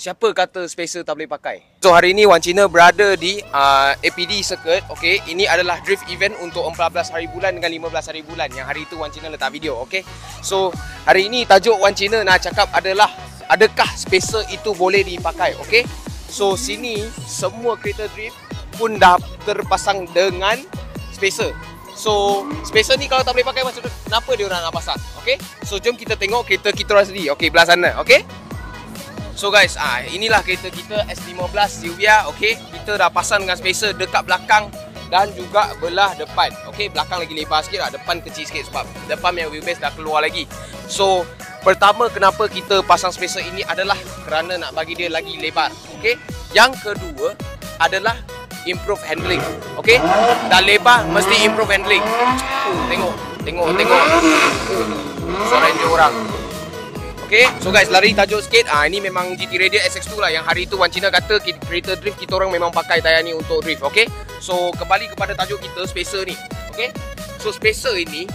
Siapa kata spacer tak boleh pakai? So hari ni Wan Cina berada di APD Circuit. Okay, ini adalah drift event untuk 14 hari bulan dengan 15 hari bulan. Yang hari itu Wan Cina letak video. Okay, so hari ini tajuk Wan Cina nak cakap adalah adakah spacer itu boleh dipakai? Okay, so sini semua kereta drift pun dah terpasang dengan spacer. So spacer ni kalau tak boleh pakai, maksud kenapa dia orang nak pasang? Okay, so jom kita tengok kereta kita orang sendiri. Okay, belah sana. Okay, so guys, inilah kereta kita S15 Silvia. Okay, kita dah pasang dengan spacer dekat belakang dan juga belah depan. Okay, belakang lagi lebar sikit lah, depan kecil sikit sebab depan yang wheelbase dah keluar lagi. So pertama, kenapa kita pasang spacer ini adalah kerana nak bagi dia lagi lebar. Okay, yang kedua adalah improve handling. Okay, dah lebar mesti improve handling. Tengok suara enjin orang. Okay, so guys, lari tajuk sikit. Ini memang GT Radial SX2 lah. Yang hari tu Wan Cina kata kereta drift kita orang memang pakai tayar ni untuk drift. Okay, so kembali kepada tajuk kita, spacer ni. Okay, so spacer ini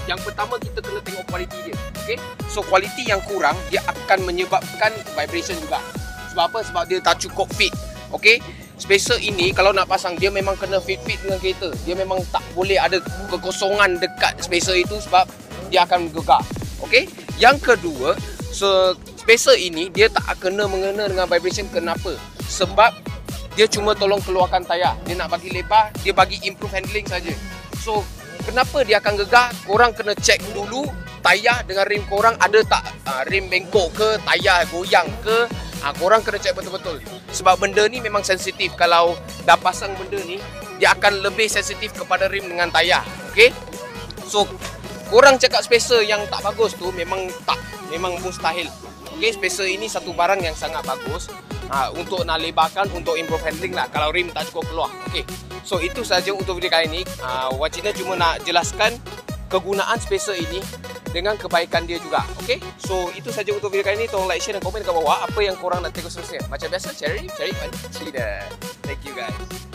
yang pertama kita kena tengok kualiti dia. Okay, so kualiti yang kurang dia akan menyebabkan vibration juga. Sebab apa? Sebab dia tak cukup fit. Okay, spacer ini kalau nak pasang dia memang kena fit dengan kereta. Dia memang tak boleh ada kekosongan dekat spacer itu sebab dia akan gegar. Okay, yang kedua, so spacer ini dia tak kena mengena dengan vibration. Kenapa? Sebab dia cuma tolong keluarkan tayar. Dia nak bagi lebar, dia bagi improve handling saja. So kenapa dia akan gegar? Korang kena check dulu tayar dengan rim korang ada tak rim bengkok ke, tayar goyang ke. Korang kena check betul-betul. Sebab benda ni memang sensitif. Kalau dah pasang benda ni, dia akan lebih sensitif kepada rim dengan tayar. Okay, so korang cakap spacer yang tak bagus tu memang mustahil. Okay, spacer ini satu barang yang sangat bagus untuk nak lebarkan, untuk improve handling lah kalau rim tak cukup keluar. Okay, so itu saja untuk video kali ini. Wan Cina cuma nak jelaskan kegunaan spacer ini dengan kebaikan dia juga. Okay, so itu saja untuk video kali ini. Tolong like, share dan komen dekat bawah apa yang korang nak tengok seterusnya. Macam biasa, cari Wan Cina. Thank you guys.